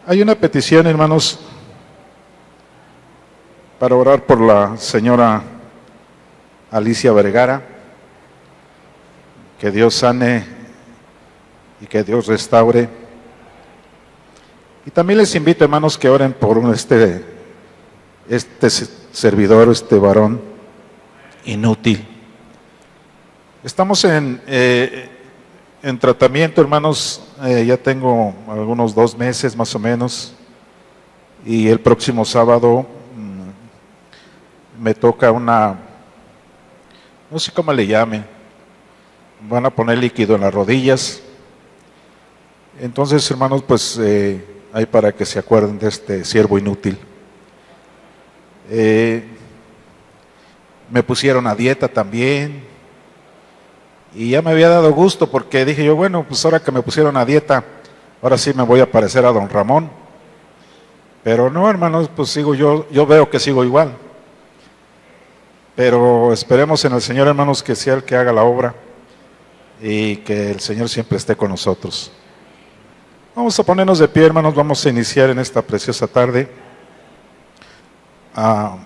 Hay una petición, hermanos, para orar por la señora Alicia Vergara, que Dios sane y que Dios restaure. Y también les invito, hermanos, que oren por este servidor, este varón inútil. Estamos en tratamiento, hermanos, ya tengo algunos 2 meses más o menos, y el próximo sábado me toca no sé cómo le llame, van a poner líquido en las rodillas. Entonces, hermanos, pues hay para que se acuerden de este siervo inútil. Me pusieron a dieta también, y ya me había dado gusto porque dije yo, bueno, pues ahora que me pusieron a dieta, ahora sí me voy a parecer a don Ramón. Pero no, hermanos, pues sigo yo veo que sigo igual. Pero esperemos en el Señor, hermanos, que sea el que haga la obra y que el Señor siempre esté con nosotros. Vamos a ponernos de pie, hermanos, vamos a iniciar en esta preciosa tarde a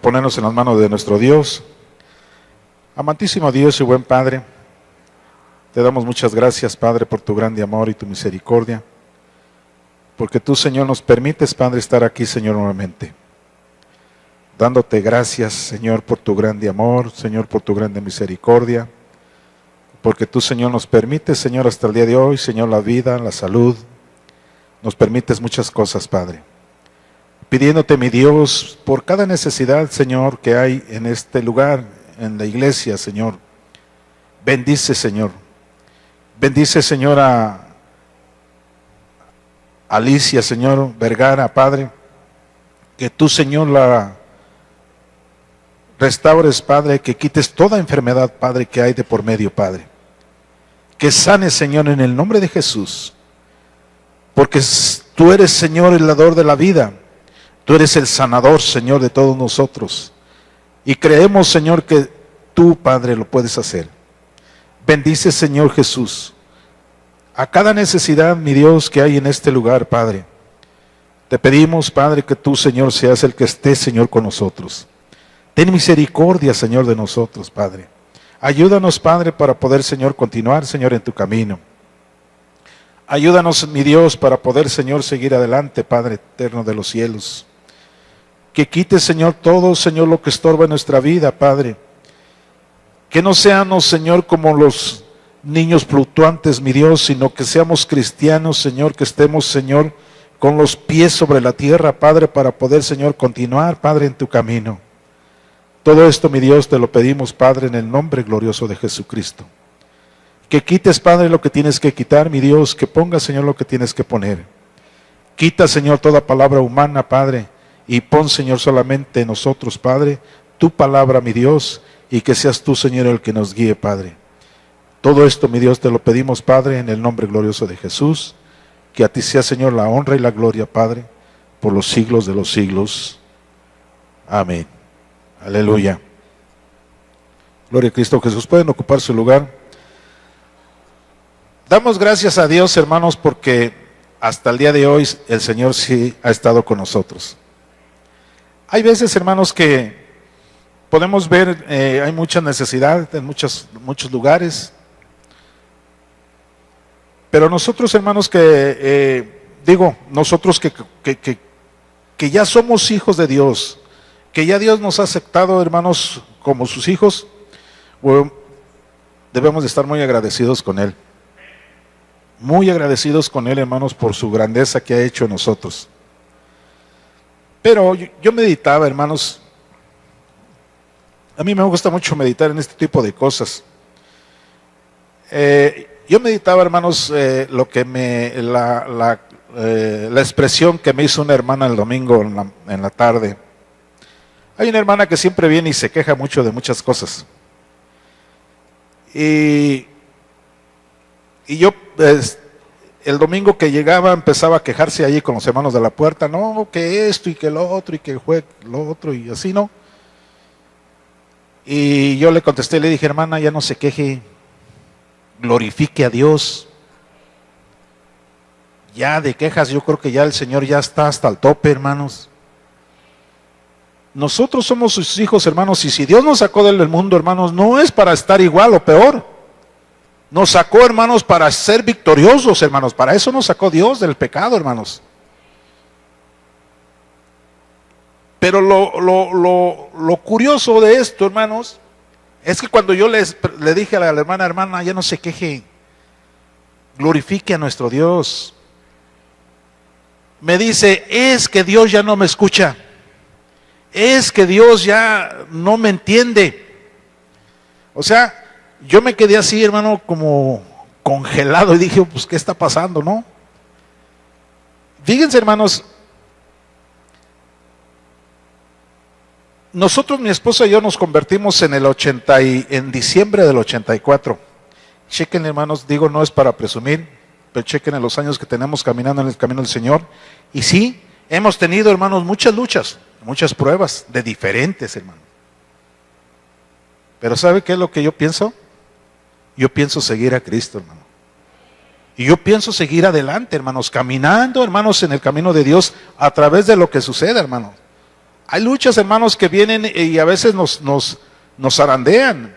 ponernos en las manos de nuestro Dios. Amantísimo Dios y buen Padre, te damos muchas gracias, Padre, por tu grande amor y tu misericordia, porque tú, Señor, nos permites, Padre, estar aquí, Señor, nuevamente. Dándote gracias, Señor, por tu grande amor, Señor, por tu grande misericordia, porque tú, Señor, nos permites, Señor, hasta el día de hoy, Señor, la vida, la salud, nos permites muchas cosas, Padre. Pidiéndote, mi Dios, por cada necesidad, Señor, que hay en este lugar, en la iglesia, Señor. Bendice, Señor. Bendice, Señor, a Alicia, Señor, Vergara, Padre. Que tú, Señor, la restaures, Padre, que quites toda enfermedad, Padre, que hay de por medio, Padre. Que sanes, Señor, en el nombre de Jesús. Porque tú eres, Señor, el dador de la vida. Tú eres el sanador, Señor, de todos nosotros. Y creemos, Señor, que tú, Padre, lo puedes hacer. Bendice, Señor Jesús, a cada necesidad, mi Dios, que hay en este lugar, Padre. Te pedimos, Padre, que tú, Señor, seas el que esté, Señor, con nosotros. Ten misericordia, Señor, de nosotros, Padre. Ayúdanos, Padre, para poder, Señor, continuar, Señor, en tu camino. Ayúdanos, mi Dios, para poder, Señor, seguir adelante, Padre eterno de los cielos. Que quites, Señor, todo, Señor, lo que estorba en nuestra vida, Padre. Que no seamos, Señor, como los niños fluctuantes, mi Dios, sino que seamos cristianos, Señor, que estemos, Señor, con los pies sobre la tierra, Padre, para poder, Señor, continuar, Padre, en tu camino. Todo esto, mi Dios, te lo pedimos, Padre, en el nombre glorioso de Jesucristo. Que quites, Padre, lo que tienes que quitar, mi Dios, que pongas, Señor, lo que tienes que poner. Quita, Señor, toda palabra humana, Padre, y pon, Señor, solamente nosotros, Padre, tu palabra, mi Dios, y que seas tú, Señor, el que nos guíe, Padre. Todo esto, mi Dios, te lo pedimos, Padre, en el nombre glorioso de Jesús. Que a ti sea, Señor, la honra y la gloria, Padre, por los siglos de los siglos. Amén. Aleluya. Gloria a Cristo Jesús. Pueden ocupar su lugar. Damos gracias a Dios, hermanos, porque hasta el día de hoy el Señor sí ha estado con nosotros. Hay veces, hermanos, que podemos ver, hay mucha necesidad en muchos lugares. Pero nosotros, hermanos, nosotros que ya somos hijos de Dios, que ya Dios nos ha aceptado, hermanos, como sus hijos, bueno, debemos de estar muy agradecidos con Él. Muy agradecidos con Él, hermanos, por su grandeza que ha hecho en nosotros. Pero yo meditaba, hermanos, a mí me gusta mucho meditar en este tipo de cosas. Yo meditaba, hermanos, la expresión que me hizo una hermana el domingo en la tarde. Hay una hermana que siempre viene y se queja mucho de muchas cosas. Y yo, el domingo que llegaba, empezaba a quejarse allí con los hermanos de la puerta, no, que esto y que lo otro y que fue lo otro y así, ¿no? Y yo le contesté, le dije, hermana, ya no se queje, glorifique a Dios. ya de quejas, yo creo que ya el Señor ya está hasta el tope, hermanos. Nosotros somos sus hijos, hermanos, y si Dios nos sacó del mundo, hermanos, no es para estar igual o peor. Nos sacó, hermanos, para ser victoriosos, hermanos. Para eso nos sacó Dios del pecado, hermanos. Pero lo curioso de esto, hermanos, es que cuando yo le dije a la hermana, ya no se queje, glorifique a nuestro Dios. Me dice, es que Dios ya no me escucha. Es que Dios ya no me entiende. O sea, yo me quedé así, hermano, como congelado y dije, pues, ¿qué está pasando, no? Fíjense, hermanos, nosotros, mi esposa y yo, nos convertimos en diciembre del 84. Chequen, hermanos, digo, no es para presumir, pero chequen en los años que tenemos caminando en el camino del Señor. Y sí, hemos tenido, hermanos, muchas luchas, muchas pruebas de diferentes, hermanos. Pero ¿sabe qué es lo que yo pienso? Yo pienso seguir a Cristo, hermano. Y yo pienso seguir adelante, hermanos, caminando, hermanos, en el camino de Dios a través de lo que sucede, hermanos. Hay luchas, hermanos, que vienen y a veces nos zarandean.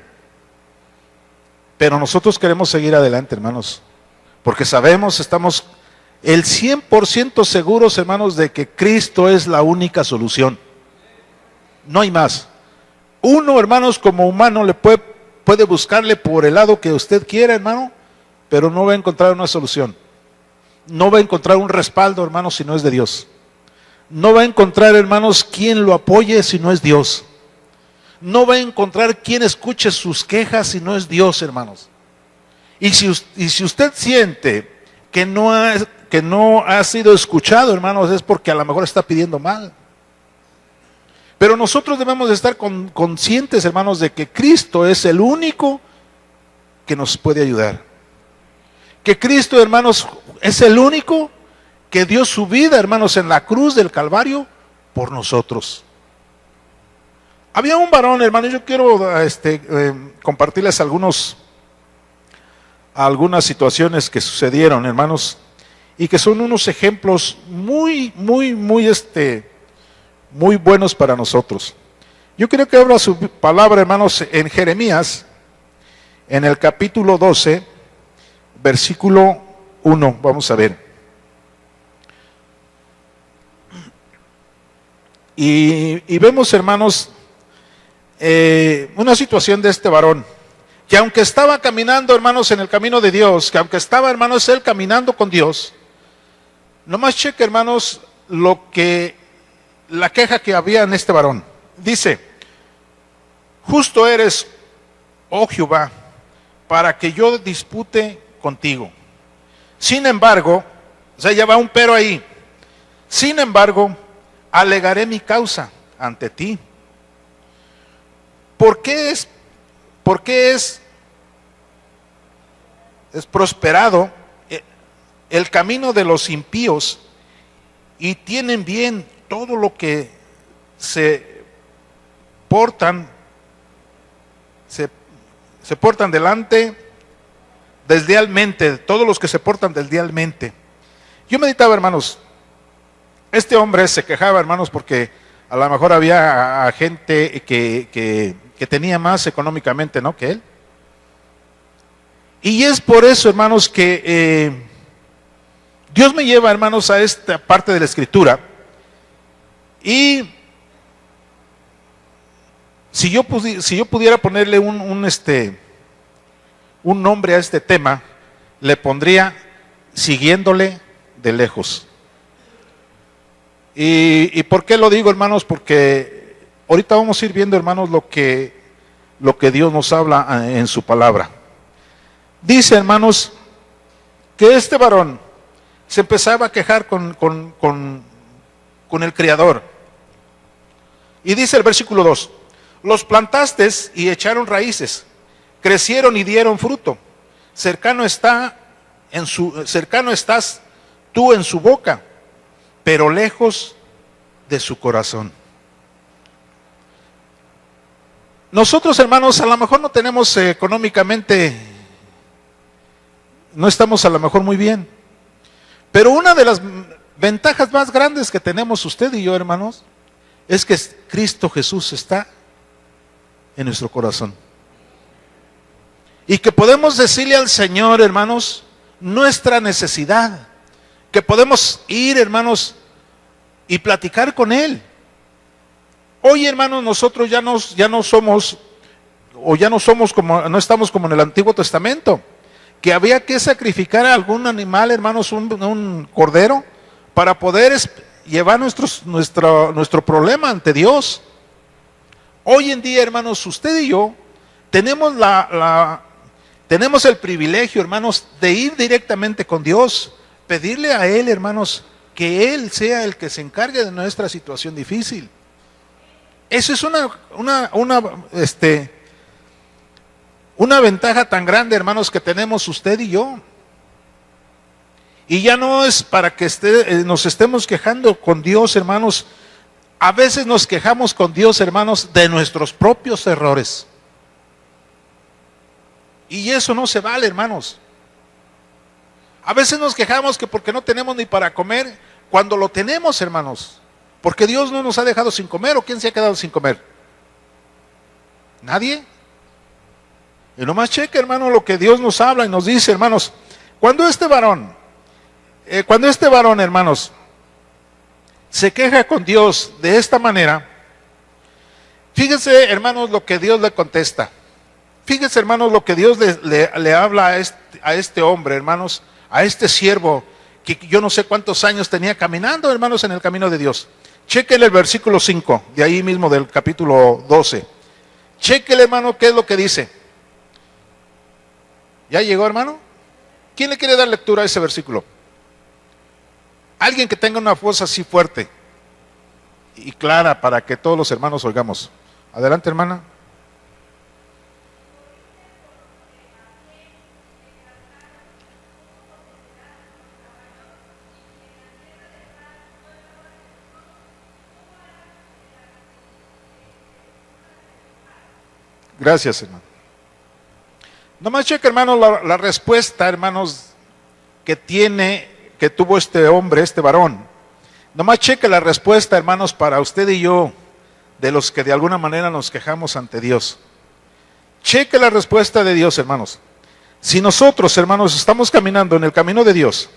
Pero nosotros queremos seguir adelante, hermanos. Porque sabemos, estamos el 100% seguros, hermanos, de que Cristo es la única solución. No hay más. Uno, hermanos, como humano le puede buscarle por el lado que usted quiera, hermano, pero no va a encontrar una solución. No va a encontrar un respaldo, hermanos, si no es de Dios. No va a encontrar, hermanos, quien lo apoye si no es Dios. No va a encontrar quien escuche sus quejas si no es Dios, hermanos. Y si usted siente que no ha sido escuchado, hermanos, es porque a lo mejor está pidiendo mal. Pero nosotros debemos de estar conscientes, hermanos, de que Cristo es el único que nos puede ayudar. Que Cristo, hermanos, es el único que dio su vida, hermanos, en la cruz del Calvario por nosotros. Había un varón, hermano, yo quiero compartirles algunas situaciones que sucedieron, hermanos, y que son unos ejemplos muy buenos para nosotros. Yo quiero que abra su palabra, hermanos, en Jeremías, en el capítulo 12, versículo 1, vamos a ver. Y vemos, hermanos, una situación de este varón, que aunque estaba caminando, hermanos, en el camino de Dios, que aunque estaba, hermanos, él caminando con Dios, nomás cheque, hermanos, la queja que había en este varón. Dice, justo eres, oh Jehová, para que yo dispute contigo. Sin embargo, o sea, ya va un pero ahí. Sin embargo, alegaré mi causa ante ti. ¿Por qué es prosperado el camino de los impíos y tienen bien todo lo que se portan delante deslealmente, todos los que se portan deslealmente? Yo meditaba, hermanos, este hombre se quejaba, hermanos, porque a lo mejor había gente que tenía más económicamente, ¿no?, que él. Y es por eso, hermanos, que Dios me lleva, hermanos, a esta parte de la Escritura. Y si yo pudiera ponerle un nombre a este tema, le pondría siguiéndole de lejos. ¿Y por qué lo digo, hermanos? Porque ahorita vamos a ir viendo, hermanos, lo que Dios nos habla en su palabra. Dice, hermanos, que este varón se empezaba a quejar con el Criador. Y dice el versículo 2, los plantaste y echaron raíces, crecieron y dieron fruto. Cercano estás tú en su boca, pero lejos de su corazón. Nosotros, hermanos, a lo mejor no tenemos económicamente, no estamos a lo mejor muy bien, Pero una de las ventajas más grandes que tenemos usted y yo, hermanos, es que Cristo Jesús está en nuestro corazón. Y que podemos decirle al Señor, hermanos, nuestra necesidad. Que podemos ir, hermanos, y platicar con Él. Hoy, hermanos, nosotros ya no somos como, no estamos como en el Antiguo Testamento, que había que sacrificar a algún animal, hermanos, un cordero, para poder llevar nuestro problema ante Dios. Hoy en día, hermanos, usted y yo tenemos tenemos el privilegio, hermanos, de ir directamente con Dios, pedirle a Él, hermanos, que Él sea el que se encargue de nuestra situación difícil. Eso es una ventaja tan grande, hermanos, que tenemos usted y yo. Y ya no es para que nos estemos quejando con Dios, hermanos. A veces nos quejamos con Dios, hermanos, de nuestros propios errores. Y eso no se vale, hermanos. A veces nos quejamos que porque no tenemos ni para comer, cuando lo tenemos, hermanos. Porque Dios no nos ha dejado sin comer, ¿o quién se ha quedado sin comer? ¿Nadie? Y nomás cheque, hermano, lo que Dios nos habla y nos dice, hermanos. Cuando este varón, hermanos, se queja con Dios de esta manera, fíjense, hermanos, lo que Dios le contesta. Fíjense, hermanos, lo que Dios le habla a este hombre, hermanos, a este siervo, que yo no sé cuántos años tenía caminando, hermanos, en el camino de Dios. Chequen el versículo 5, de ahí mismo del capítulo 12. Chequen, hermano, qué es lo que dice. ¿Ya llegó, hermano? ¿Quién le quiere dar lectura a ese versículo? Alguien que tenga una voz así fuerte y clara para que todos los hermanos oigamos. Adelante, hermana. Gracias, hermano. Nomás cheque, hermano, la respuesta, hermanos, que tuvo este hombre, este varón. Nomás cheque la respuesta, hermanos, para usted y yo, de los que de alguna manera nos quejamos ante Dios. Cheque la respuesta de Dios, hermanos. Si nosotros, hermanos, estamos caminando en el camino de Dios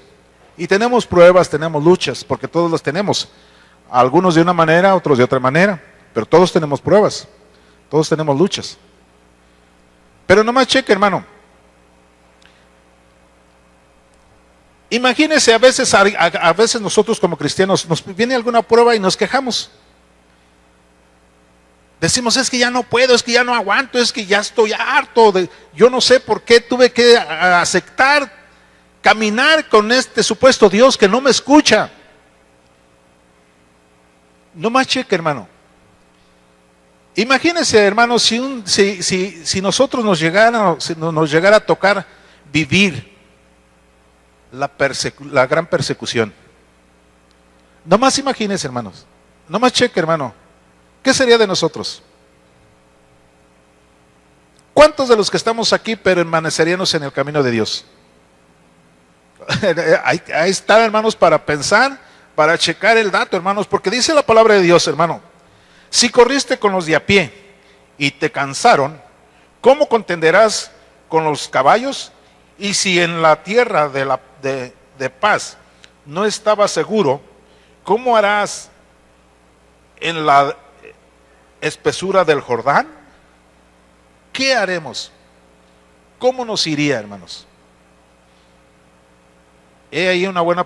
y tenemos pruebas, tenemos luchas, porque todos las tenemos. Algunos de una manera, otros de otra manera, pero todos tenemos pruebas, todos tenemos luchas. Pero nomás cheque, hermano. Imagínese, a veces nosotros como cristianos nos viene alguna prueba y nos quejamos. Decimos, es que ya no puedo, es que ya no aguanto, es que ya estoy harto, yo no sé por qué tuve que aceptar caminar con este supuesto Dios que no me escucha. Nomás cheque, hermano. Imagínense, hermanos, si nosotros nos llegara a tocar vivir la gran persecución. Nomás imagínense, hermanos. Nomás cheque, hermano. ¿Qué sería de nosotros? ¿Cuántos de los que estamos aquí permaneceríamos en el camino de Dios? Ahí está, hermanos, para pensar, para checar el dato, hermanos, porque dice la palabra de Dios, hermano. Si corriste con los de a pie y te cansaron, ¿cómo contenderás con los caballos? Y si en la tierra de paz no estabas seguro, ¿cómo harás en la espesura del Jordán? ¿Qué haremos? ¿Cómo nos iría, hermanos? He ahí una buena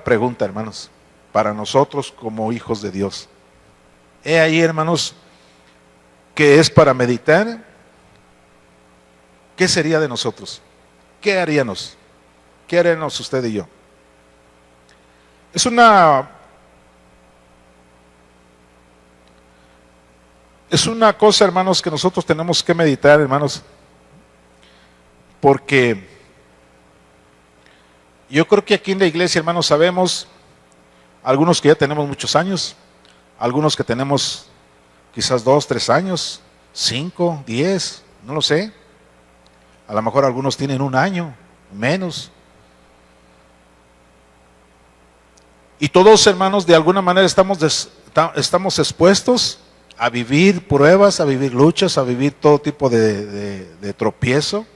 pregunta, hermanos, para nosotros como hijos de Dios. He ahí, hermanos, que es para meditar. ¿Qué sería de nosotros? ¿Qué haríamos? ¿Qué haríamos usted y yo? Es una cosa, hermanos, que nosotros tenemos que meditar, hermanos, porque yo creo que aquí en la iglesia, hermanos, sabemos, algunos que ya tenemos muchos años, algunos que tenemos quizás 2, 3 años, 5, 10, no lo sé. A lo mejor algunos tienen 1 año, menos. Y todos, hermanos, de alguna manera estamos expuestos a vivir pruebas, a vivir luchas, a vivir todo tipo de tropiezo.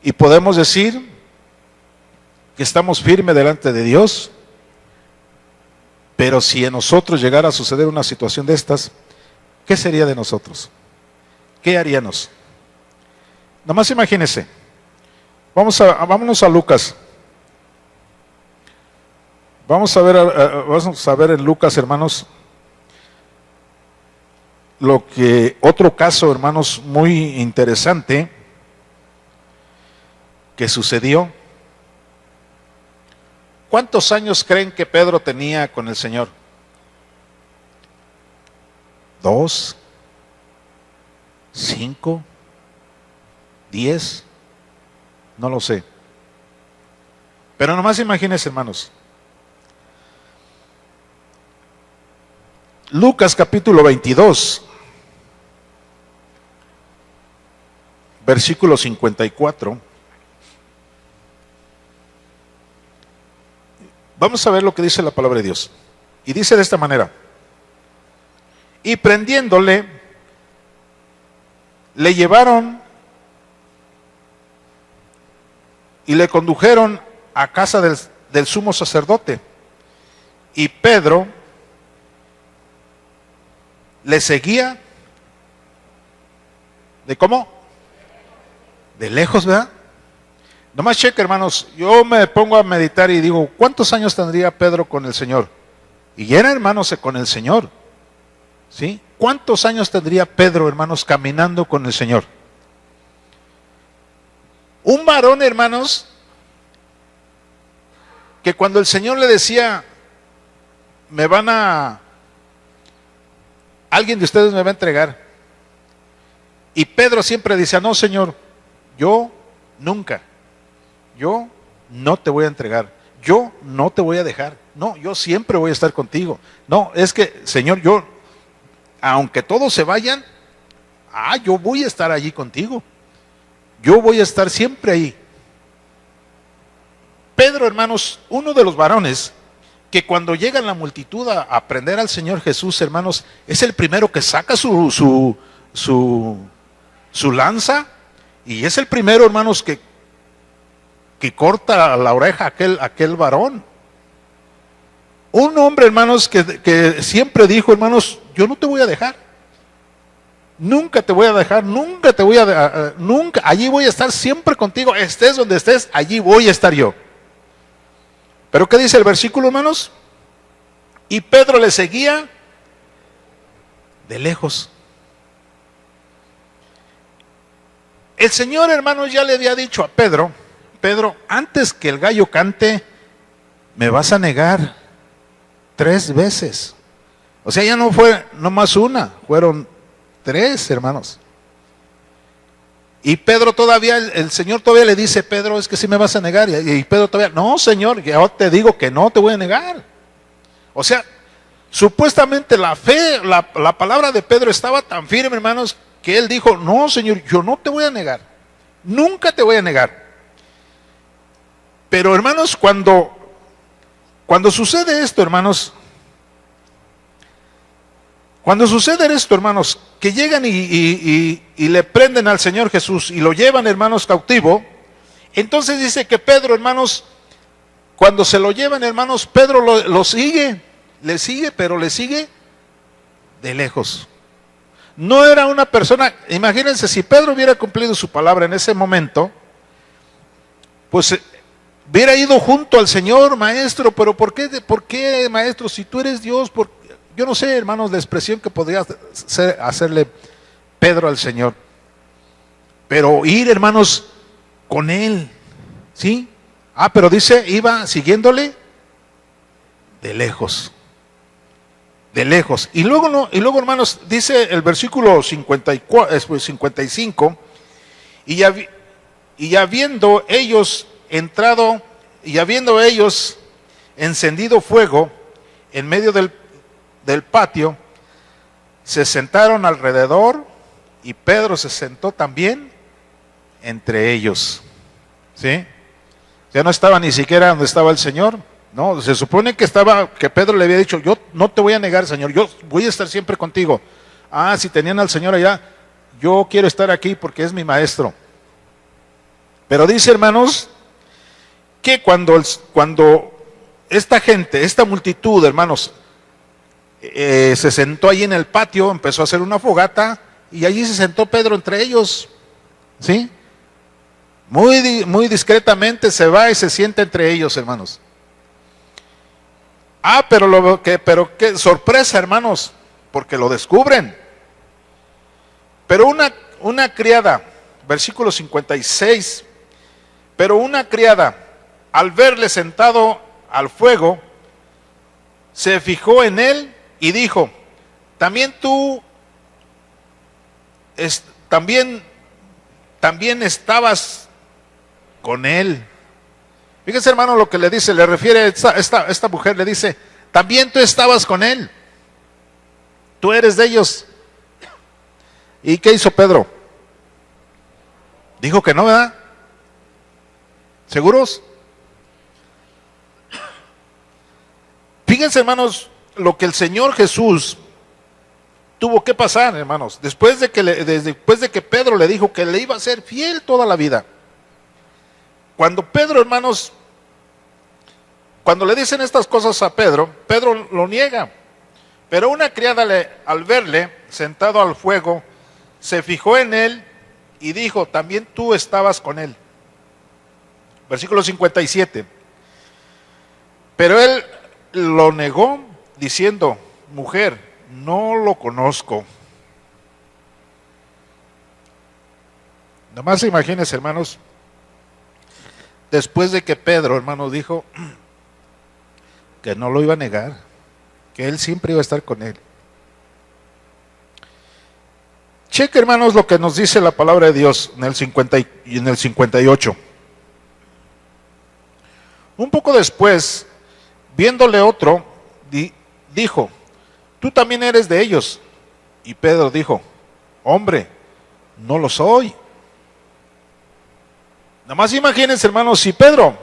Y podemos decir que estamos firmes delante de Dios, pero si en nosotros llegara a suceder una situación de estas, ¿qué sería de nosotros? ¿Qué haríamos? Nomás imagínense. Vámonos a Lucas. Vamos a ver en Lucas, hermanos, otro caso, hermanos, muy interesante que sucedió. ¿Cuántos años creen que Pedro tenía con el Señor? 2, 5, 10, no lo sé. Pero nomás imagínense, hermanos. Lucas capítulo 22, versículo 54. Vamos a ver lo que dice la palabra de Dios. Y dice de esta manera: y prendiéndole, le llevaron y le condujeron a casa del sumo sacerdote. Y Pedro le seguía, ¿de cómo? De lejos, ¿verdad? Nomás cheque, hermanos, yo me pongo a meditar y digo, ¿cuántos años tendría Pedro con el Señor? Y era, hermanos, con el Señor, ¿sí? ¿Cuántos años tendría Pedro, hermanos, caminando con el Señor? Un varón, hermanos, que cuando el Señor le decía, alguien de ustedes me va a entregar. Y Pedro siempre decía, no, Señor, yo nunca. Yo no te voy a entregar, yo no te voy a dejar, no, yo siempre voy a estar contigo. No, es que, Señor, yo, aunque todos se vayan, yo voy a estar allí contigo, yo voy a estar siempre ahí. Pedro, hermanos, uno de los varones que cuando llega la multitud a aprender al Señor Jesús, hermanos, es el primero que saca su lanza, y es el primero, hermanos, que corta la oreja a aquel varón. Un hombre, hermanos, que siempre dijo, hermanos, yo no te voy a dejar. Nunca te voy a dejar, nunca, allí voy a estar siempre contigo, estés donde estés, allí voy a estar yo. Pero ¿qué dice el versículo, hermanos? Y Pedro le seguía de lejos. El Señor, hermanos, ya le había dicho a Pedro, antes que el gallo cante, me vas a negar 3 veces. O sea, ya no fue nomás una, fueron 3, hermanos. Y Pedro todavía, el Señor todavía le dice, Pedro, es que sí me vas a negar. Y Pedro todavía, no, Señor, yo te digo que no te voy a negar. O sea, supuestamente la fe, la palabra de Pedro estaba tan firme, hermanos, que él dijo, no, Señor, yo no te voy a negar. Nunca te voy a negar. Pero, hermanos, cuando sucede esto, hermanos, que llegan y le prenden al Señor Jesús y lo llevan, hermanos, cautivo, entonces dice que Pedro, hermanos, cuando se lo llevan, hermanos, Pedro lo sigue, pero le sigue de lejos. No era una persona, imagínense, si Pedro hubiera cumplido su palabra en ese momento, pues hubiera ido junto al Señor, maestro, pero ¿por qué, maestro? Si tú eres Dios, yo no sé, hermanos, la expresión que podría hacerle Pedro al Señor. Pero ir, hermanos, con él, ¿sí? Pero dice, iba siguiéndole de lejos. De lejos. Y luego, hermanos, dice el versículo 55, y habiendo ellos entrado, y habiendo ellos encendido fuego en medio del patio, se sentaron alrededor, y Pedro se sentó también entre ellos. ¿Sí? Ya no estaba ni siquiera donde estaba el Señor. No, se supone que Pedro le había dicho, yo no te voy a negar, Señor, yo voy a estar siempre contigo. Ah, si tenían al Señor allá, yo quiero estar aquí porque es mi maestro. Pero dice, hermanos, que cuando esta gente, esta multitud, hermanos, se sentó ahí en el patio, empezó a hacer una fogata, y allí se sentó Pedro entre ellos, ¿sí? Muy discretamente se va y se sienta entre ellos, hermanos. Ah, pero qué sorpresa, hermanos, porque lo descubren. Pero una criada, versículo 56, pero una criada, al verle sentado al fuego, se fijó en él y dijo, también estabas con él. Fíjense, hermano, lo que le dice, le refiere esta mujer, le dice, también tú estabas con él, tú eres de ellos. ¿Y qué hizo Pedro? Dijo que no, ¿verdad? ¿Seguros? Fíjense, hermanos, lo que el Señor Jesús tuvo que pasar, hermanos, después de que Pedro le dijo que le iba a ser fiel toda la vida. Cuando Pedro, hermanos, cuando le dicen estas cosas a Pedro, Pedro lo niega. Pero una criada al verle sentado al fuego, se fijó en él y dijo, también tú estabas con él. Versículo 57. Pero él lo negó diciendo, mujer, no lo conozco. Nomás imagínense, hermanos, después de que Pedro, hermano, dijo que no lo iba a negar, que él siempre iba a estar con él. Cheque, hermanos, lo que nos dice la palabra de Dios en el 58. Un poco después, viéndole otro, dijo, tú también eres de ellos. Y Pedro dijo, hombre, no lo soy. Nada más imagínense, hermanos, si Pedro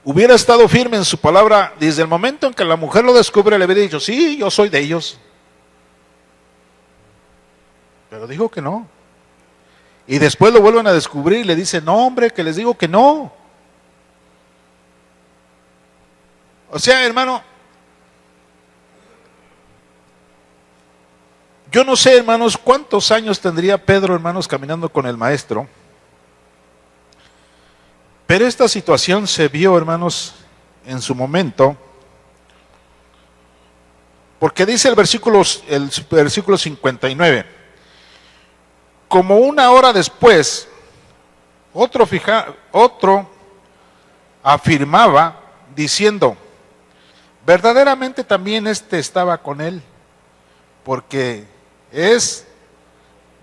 hubiera estado firme en su palabra desde el momento en que la mujer lo descubre, le hubiera dicho, sí, yo soy de ellos. Pero dijo que no. Y después lo vuelven a descubrir y le dicen, no, hombre, que les digo que no. O sea, hermano, yo no sé, hermanos, cuántos años tendría Pedro, hermanos, caminando con el maestro. Pero esta situación se vio, hermanos, en su momento. Porque dice el versículo 59. Como una hora después, otro afirmaba diciendo, verdaderamente también estaba con él, porque es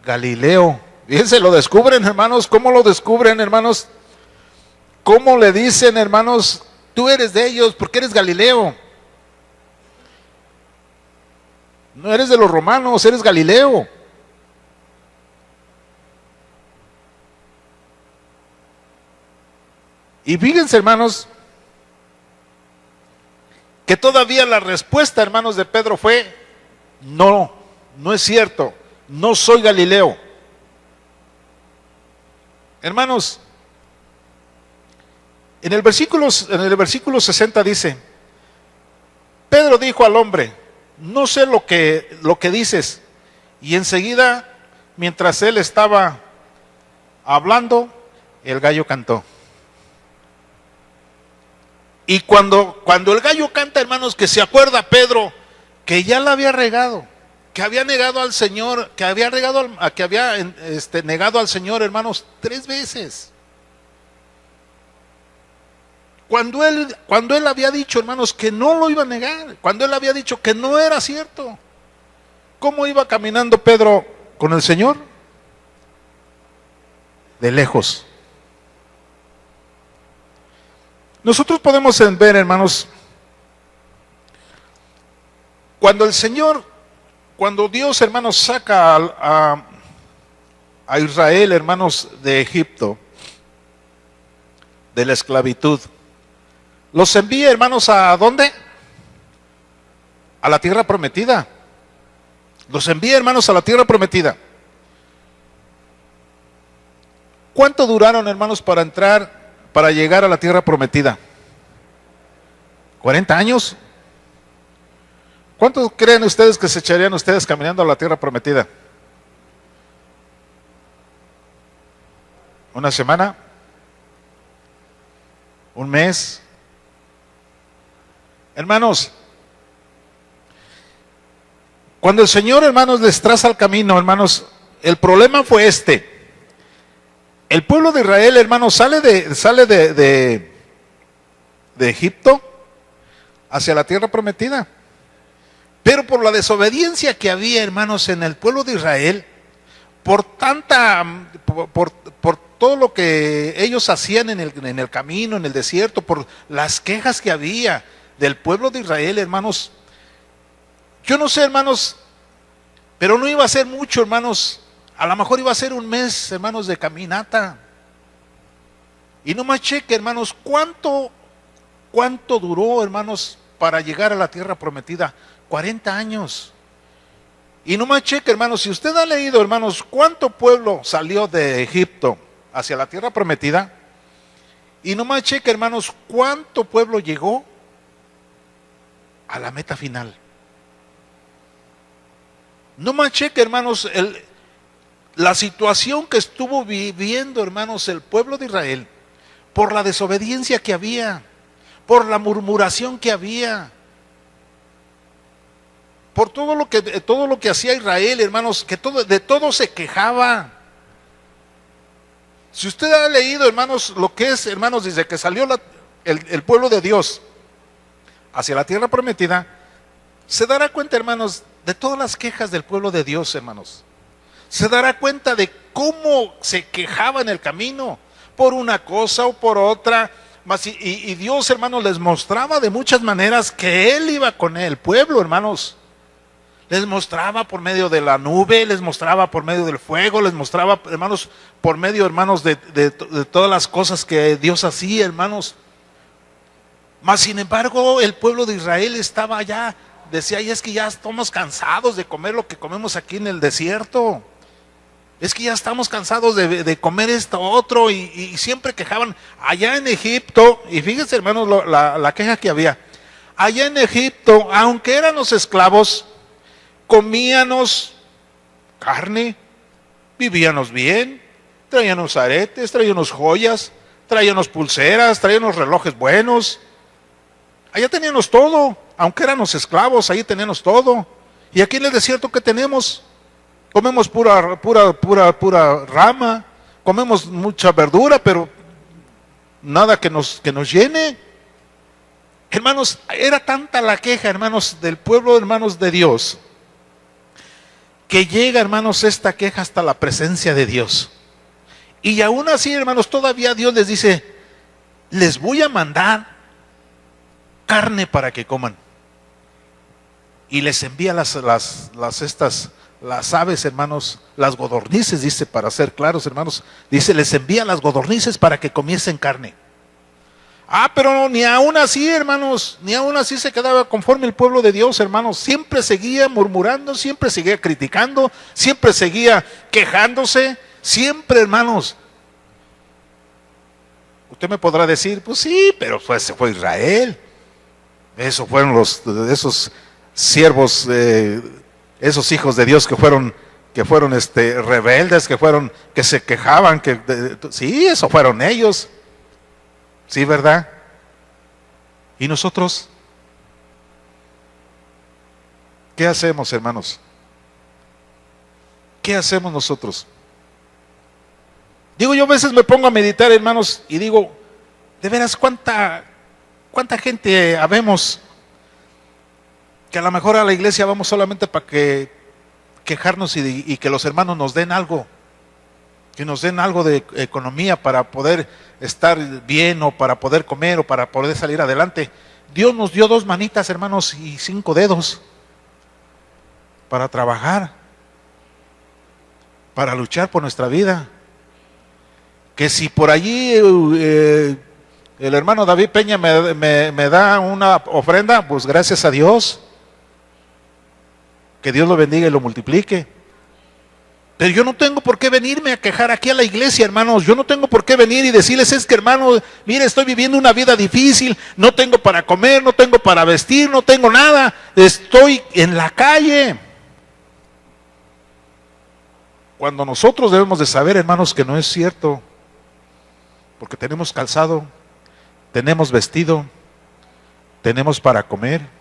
Galileo. Fíjense, lo descubren, hermanos. ¿Cómo lo descubren, hermanos? ¿Cómo le dicen, hermanos, tú eres de ellos porque eres Galileo? No eres de los romanos, eres Galileo. Y fíjense, hermanos, que todavía la respuesta, hermanos, de Pedro fue, no es cierto, no soy Galileo. Hermanos, en el versículo 60 dice, Pedro dijo al hombre, no sé lo que dices. Y enseguida, mientras él estaba hablando, el gallo cantó. Y cuando el gallo canta, hermanos, que se acuerda Pedro que ya la había regado, que había negado al Señor, que había negado al Señor, hermanos, 3 veces. Cuando él había dicho, hermanos, que no lo iba a negar, cuando él había dicho que no era cierto, ¿cómo iba caminando Pedro con el Señor? De lejos. Nosotros podemos ver, hermanos, cuando Dios, hermanos, saca a Israel, hermanos, de Egipto, de la esclavitud. Los envía, hermanos, ¿a dónde? A la tierra prometida. Los envía, hermanos, a la tierra prometida. ¿Cuánto duraron, hermanos, para llegar a la tierra prometida? 40 años. ¿Cuánto creen ustedes que se echarían ustedes caminando a la tierra prometida? ¿Una semana? ¿Un mes? Hermanos, cuando el Señor, hermanos, les traza el camino, hermanos, el problema fue este. El pueblo de Israel, hermanos, sale de Egipto hacia la tierra prometida. Pero por la desobediencia que había, hermanos, en el pueblo de Israel, por todo lo que ellos hacían en el camino, en el desierto, por las quejas que había del pueblo de Israel, hermanos, yo no sé, hermanos, pero no iba a ser mucho, hermanos, a lo mejor iba a ser un mes, hermanos, de caminata. Y no más cheque, hermanos, ¿cuánto duró, hermanos, para llegar a la tierra prometida? 40 años. Y no más cheque, hermanos, si usted ha leído, hermanos, ¿cuánto pueblo salió de Egipto hacia la tierra prometida? Y no más cheque, hermanos, ¿cuánto pueblo llegó a la meta final? No más cheque, hermanos, la situación que estuvo viviendo, hermanos, el pueblo de Israel, por la desobediencia que había, por la murmuración que había, por todo lo que hacía Israel, hermanos, que de todo se quejaba. Si usted ha leído, hermanos, lo que es, hermanos, desde que salió el pueblo de Dios hacia la tierra prometida, se dará cuenta, hermanos, de todas las quejas del pueblo de Dios, hermanos. Se dará cuenta de cómo se quejaba en el camino, por una cosa o por otra. Y Dios, hermanos, les mostraba de muchas maneras que Él iba con el pueblo, hermanos. Les mostraba por medio de la nube, les mostraba por medio del fuego, les mostraba, hermanos, por medio, hermanos, de todas las cosas que Dios hacía, hermanos. Mas, sin embargo, el pueblo de Israel estaba allá, decía, y es que ya estamos cansados de comer lo que comemos aquí en el desierto. Es que ya estamos cansados de comer esto otro, y siempre quejaban allá en Egipto. Y fíjense, hermanos, la queja que había. Allá en Egipto, aunque éramos esclavos, comíanos carne, vivíanos bien, traíanos aretes, traíanos joyas, traíanos pulseras, traíanos relojes buenos. Allá teníamos todo, aunque éramos esclavos, ahí teníamos todo. Y aquí en el desierto, ¿qué tenemos? Comemos pura rama, comemos mucha verdura, pero nada que nos llene. Hermanos, era tanta la queja, hermanos, del pueblo, hermanos, de Dios, que llega, hermanos, esta queja hasta la presencia de Dios. Y aún así, hermanos, todavía Dios les dice, les voy a mandar carne para que coman. Y les envía las aves, hermanos, las codornices, dice, para ser claros, hermanos, dice, les envía las codornices para que comiesen carne. Pero ni aún así, hermanos, ni aún así se quedaba conforme el pueblo de Dios, hermanos. Siempre seguía murmurando, siempre seguía criticando, siempre seguía quejándose, siempre, hermanos. Usted me podrá decir, pues sí, pero se fue Israel. Esos fueron esos siervos, esos hijos de Dios que fueron rebeldes, que se quejaban, sí, eso fueron ellos. Sí, ¿verdad? ¿Y nosotros? ¿Qué hacemos, hermanos? ¿Qué hacemos nosotros? Digo, yo a veces me pongo a meditar, hermanos, y digo, de veras, ¿cuánta gente habemos que a lo mejor a la iglesia vamos solamente para quejarnos y que los hermanos nos den algo? Que nos den algo de economía para poder estar bien, o para poder comer, o para poder salir adelante. Dios nos dio 2 manitas, hermanos, y 5 dedos para trabajar, para luchar por nuestra vida. Que si por allí El hermano David Peña me da una ofrenda, pues gracias a Dios. Que Dios lo bendiga y lo multiplique. Pero yo no tengo por qué venirme a quejar aquí a la iglesia, hermanos. Yo no tengo por qué venir y decirles, es que hermano, mire, estoy viviendo una vida difícil, no tengo para comer, no tengo para vestir, no tengo nada, estoy en la calle. Cuando nosotros debemos de saber, hermanos, que no es cierto, porque tenemos calzado, tenemos vestido, tenemos para comer.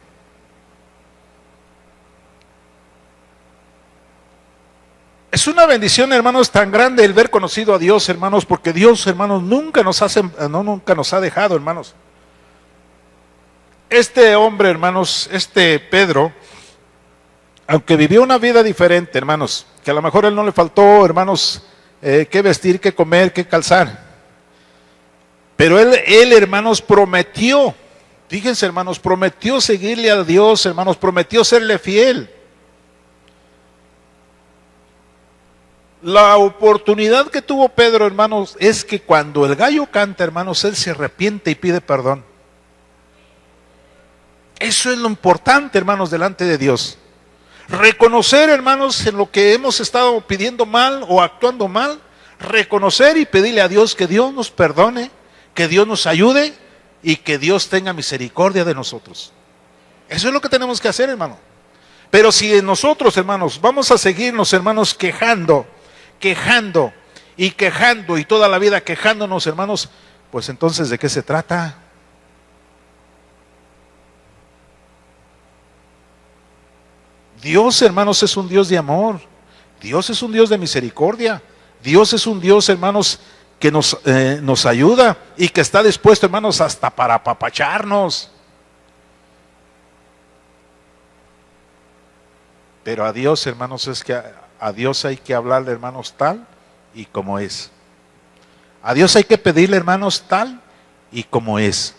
Es una bendición, hermanos, tan grande el ver conocido a Dios, hermanos, porque Dios, hermanos, nunca nos ha dejado, hermanos. Este hombre, hermanos, este Pedro, aunque vivió una vida diferente, hermanos, que a lo mejor a él no le faltó, hermanos, qué vestir, qué comer, qué calzar. Pero él, hermanos, prometió, fíjense, hermanos, prometió seguirle a Dios, hermanos, prometió serle fiel. La oportunidad que tuvo Pedro, hermanos, es que cuando el gallo canta, hermanos, él se arrepiente y pide perdón. Eso es lo importante, hermanos, delante de Dios. Reconocer, hermanos, en lo que hemos estado pidiendo mal o actuando mal, reconocer y pedirle a Dios que Dios nos perdone, que Dios nos ayude y que Dios tenga misericordia de nosotros. Eso es lo que tenemos que hacer, hermano. Pero si nosotros, hermanos, vamos a seguirnos, hermanos, quejando y toda la vida quejándonos, hermanos, pues entonces, ¿de qué se trata? Dios, hermanos, es un Dios de amor. Dios es un Dios de misericordia. Dios es un Dios, hermanos, que nos ayuda y que está dispuesto, hermanos, hasta para apapacharnos. Pero a Dios, hermanos, es que a Dios hay que hablarle, hermanos, tal y como es. A Dios hay que pedirle, hermanos, tal y como es.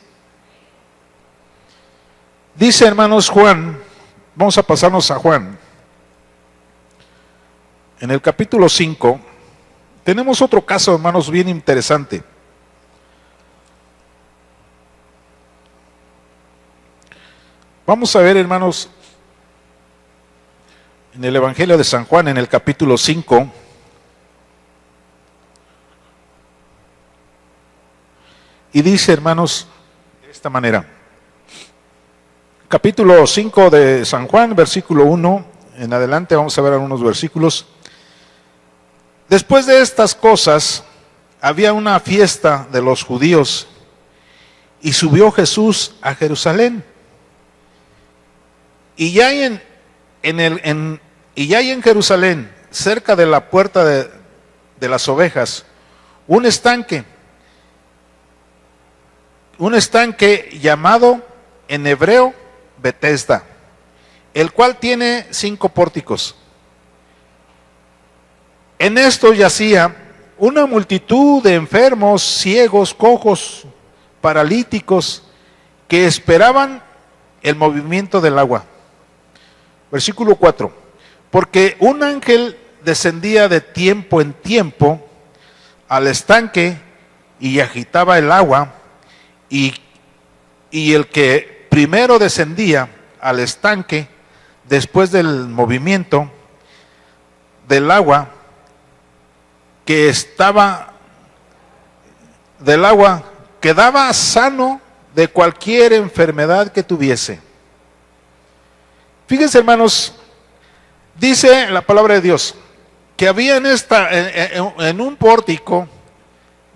Dice, hermanos, Juan, vamos a pasarnos a Juan. En el capítulo 5, tenemos otro caso, hermanos, bien interesante. Vamos a ver, hermanos, en el Evangelio de San Juan, en el capítulo 5, y dice, hermanos, de esta manera. Capítulo 5 de San Juan, versículo 1, en adelante vamos a ver algunos versículos. Después de estas cosas, había una fiesta de los judíos, y subió Jesús a Jerusalén. Y ya hay en Jerusalén, cerca de la puerta de las ovejas, un estanque llamado en hebreo Betesda, el cual tiene 5 pórticos. En esto yacía una multitud de enfermos, ciegos, cojos, paralíticos, que esperaban el movimiento del agua. Versículo 4. Porque un ángel descendía de tiempo en tiempo al estanque y agitaba el agua, y el que primero descendía al estanque después del movimiento del agua, quedaba sano de cualquier enfermedad que tuviese. Fíjense, hermanos, dice la palabra de Dios que había en un pórtico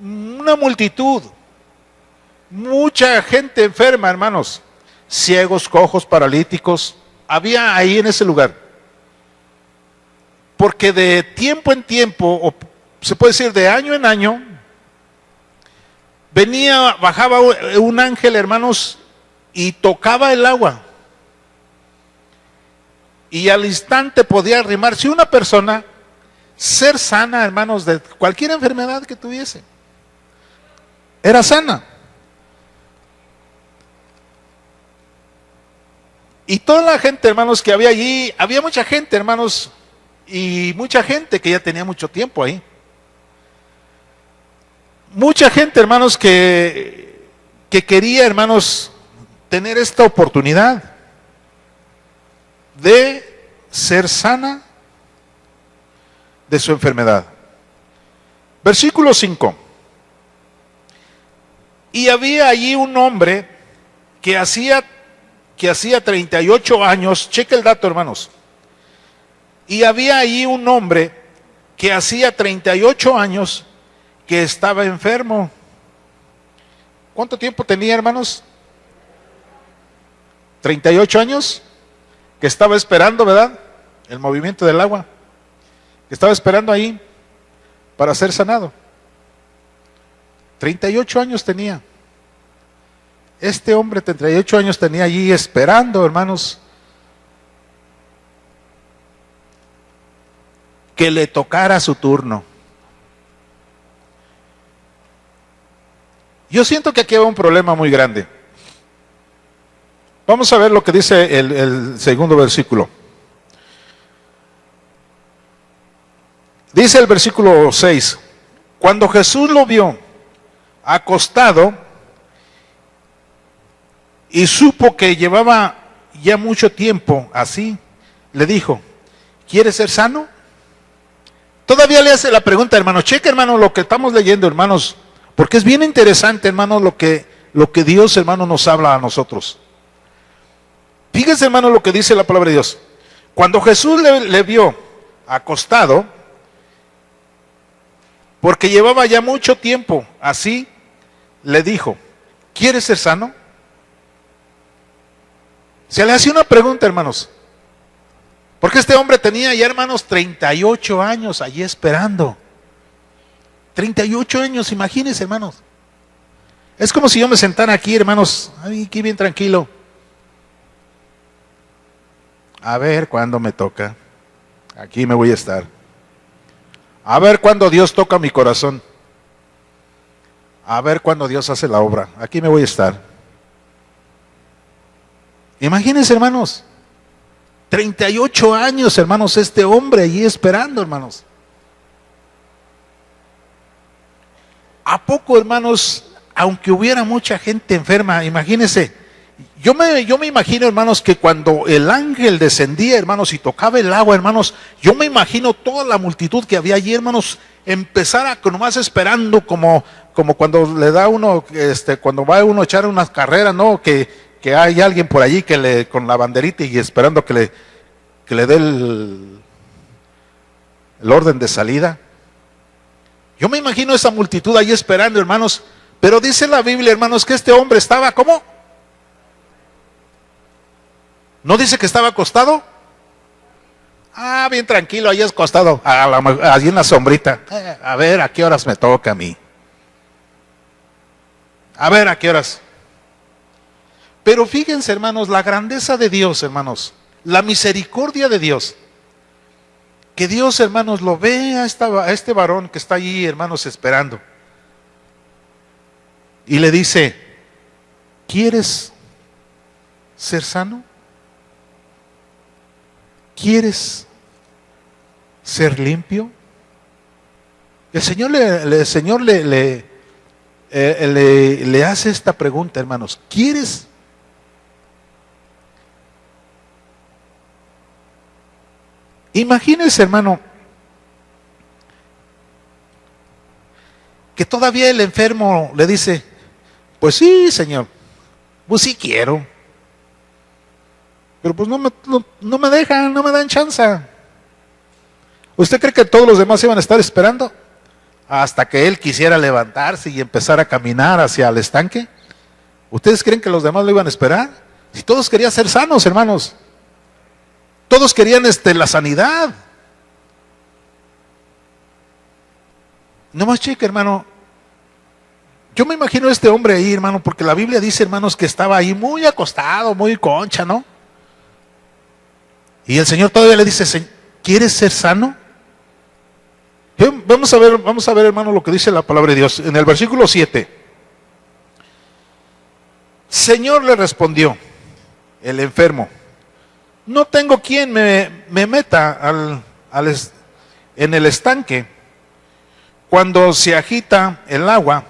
una multitud, mucha gente enferma, hermanos, ciegos, cojos, paralíticos, había ahí en ese lugar. Porque de tiempo en tiempo, o se puede decir de año en año, bajaba un ángel, hermanos, y tocaba el agua. Y al instante podía arrimarse una persona, ser sana, hermanos, de cualquier enfermedad que tuviese. Era sana. Y toda la gente, hermanos, que había allí, había mucha gente, hermanos, y mucha gente que ya tenía mucho tiempo ahí. Mucha gente, hermanos, que que quería, hermanos, tener esta oportunidad de ser sana de su enfermedad. Versículo 5. Y había allí un hombre que hacía 38 años, cheque el dato, hermanos. Y había allí un hombre que hacía 38 años que estaba enfermo. ¿Cuánto tiempo tenía, hermanos? 38 años, que estaba esperando, ¿verdad? El movimiento del agua, que estaba esperando ahí para ser sanado. 38 años tenía. Este hombre, 38 años tenía allí esperando, hermanos, que le tocara su turno. Yo siento que aquí hay un problema muy grande. Vamos a ver lo que dice el segundo versículo. Dice el versículo 6, cuando Jesús lo vio acostado y supo que llevaba ya mucho tiempo así, le dijo, ¿quieres ser sano? Todavía le hace la pregunta, hermano. Cheque, hermano, lo que estamos leyendo, hermanos, porque es bien interesante, hermano, lo que Dios, hermano, nos habla a nosotros. Fíjese, hermano, lo que dice la palabra de Dios. Cuando Jesús le vio acostado, porque llevaba ya mucho tiempo así, le dijo, ¿quieres ser sano? Se le hace una pregunta, hermanos. Porque este hombre tenía ya, hermanos, 38 años allí esperando. 38 años, imagínense, hermanos. Es como si yo me sentara aquí, hermanos, aquí bien tranquilo. A ver cuándo me toca. Aquí me voy a estar. A ver cuándo Dios toca mi corazón. A ver cuándo Dios hace la obra. Aquí me voy a estar. Imagínense, hermanos. 38 años, hermanos, este hombre allí esperando, hermanos. ¿A poco, hermanos, aunque hubiera mucha gente enferma, imagínense, yo me imagino, hermanos, que cuando el ángel descendía, hermanos, y tocaba el agua, hermanos, yo me imagino toda la multitud que había allí, hermanos, empezar a nomás esperando, como cuando le da uno, cuando va uno a echar unas carreras, ¿no? Que hay alguien por allí con la banderita y esperando que le dé el orden de salida. Yo me imagino esa multitud ahí esperando, hermanos, pero dice la Biblia, hermanos, que este hombre estaba, ¿cómo? ¿No dice que estaba acostado? Ah, bien tranquilo, ahí acostado, allí en la sombrita. A ver, ¿a qué horas me toca a mí? A ver, ¿a qué horas? Pero fíjense, hermanos, la grandeza de Dios, hermanos, la misericordia de Dios. Que Dios, hermanos, lo ve a este varón que está allí, hermanos, esperando. Y le dice, ¿quieres ser sano? ¿Quieres ser limpio? El Señor le hace esta pregunta, hermanos. ¿Quieres? Imagínense, hermano, que todavía el enfermo le dice, pues sí, Señor, pues sí quiero, pero pues no me dejan, no me dan chance. ¿Usted cree que todos los demás iban a estar esperando hasta que él quisiera levantarse y empezar a caminar hacia el estanque? ¿Ustedes creen que los demás lo iban a esperar? Si todos querían ser sanos, hermanos. Todos querían la sanidad. No más cheque, hermano. Yo me imagino a este hombre ahí, hermano, porque la Biblia dice, hermanos, que estaba ahí muy acostado, muy concha, ¿no? Y el Señor todavía le dice, ¿quieres ser sano? Vamos a ver, hermano, lo que dice la palabra de Dios. En el versículo 7. Señor, le respondió el enfermo, no tengo quien me meta en el estanque cuando se agita el agua.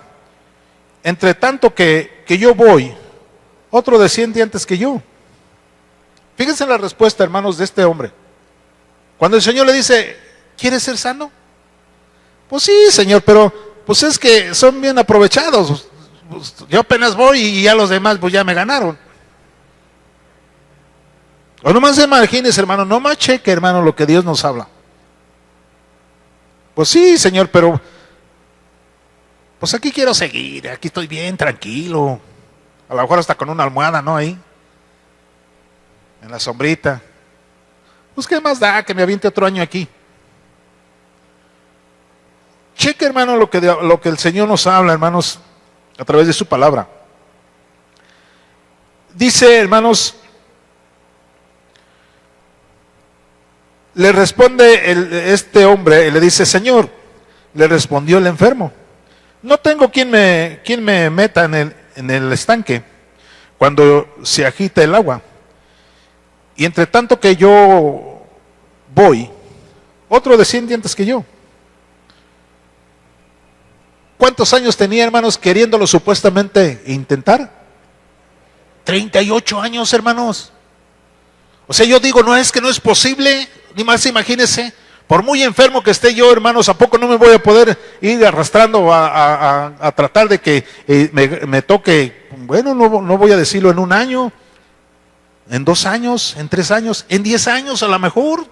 entre tanto que yo voy, otro desciende antes que yo. Fíjense la respuesta, hermanos, de este hombre. Cuando el Señor le dice, ¿quieres ser sano? Pues sí, Señor, pero pues es que son bien aprovechados. Pues, yo apenas voy y ya los demás pues ya me ganaron. O nomás imagínese, hermano, nomás cheque, hermano, lo que Dios nos habla. Pues sí, Señor, pero pues aquí quiero seguir, aquí estoy bien, tranquilo. A lo mejor hasta con una almohada, ¿no? Ahí, en la sombrita. Pues qué más da que me aviente otro año aquí. Cheque, hermano, lo que el Señor nos habla, hermanos, a través de su palabra. Dice, hermanos, le responde este hombre y le dice, Señor, le respondió el enfermo, no tengo quien me meta en el estanque cuando se agita el agua. Y entre tanto que yo voy, otro desciende antes que yo. ¿Cuántos años tenía, hermanos, queriéndolo supuestamente intentar? 38 años, hermanos. O sea, yo digo, no es que no es posible, ni más imagínense, por muy enfermo que esté yo, hermanos, ¿a poco no me voy a poder ir arrastrando a tratar de que me toque? Bueno, no voy a decirlo en un año, en 2 años, en 3 años, en 10 años a lo mejor.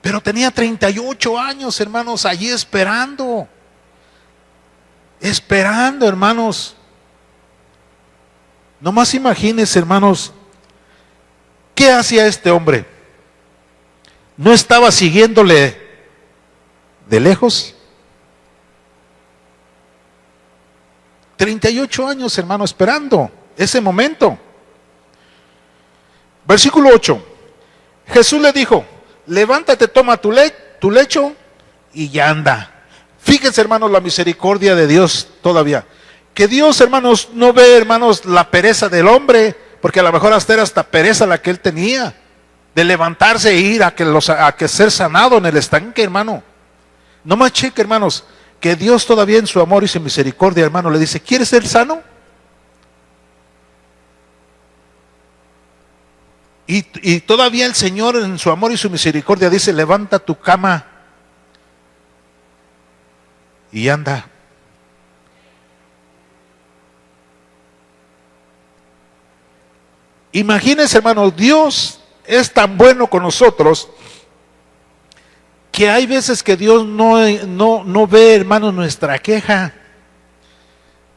Pero tenía 38 años, hermanos, allí esperando, hermanos. Nomás imagínense, hermanos, ¿qué hacía este hombre? ¿No estaba siguiéndole de lejos? 38 años, hermano, esperando ese momento. Versículo 8. Jesús le dijo, levántate, toma tu lecho y ya anda. Fíjense, hermanos, la misericordia de Dios todavía. Que Dios, hermanos, no ve, hermanos, la pereza del hombre, porque a lo mejor hasta era pereza la que él tenía, de levantarse e ir a que ser sanado en el estanque, hermano. No más cheque, hermanos, que Dios todavía en su amor y su misericordia, hermano, le dice, ¿quieres ser sano? Y todavía el Señor en su amor y su misericordia dice, levanta tu cama y anda. Imagínense, hermanos, Dios es tan bueno con nosotros que hay veces que Dios no ve, hermanos, nuestra queja.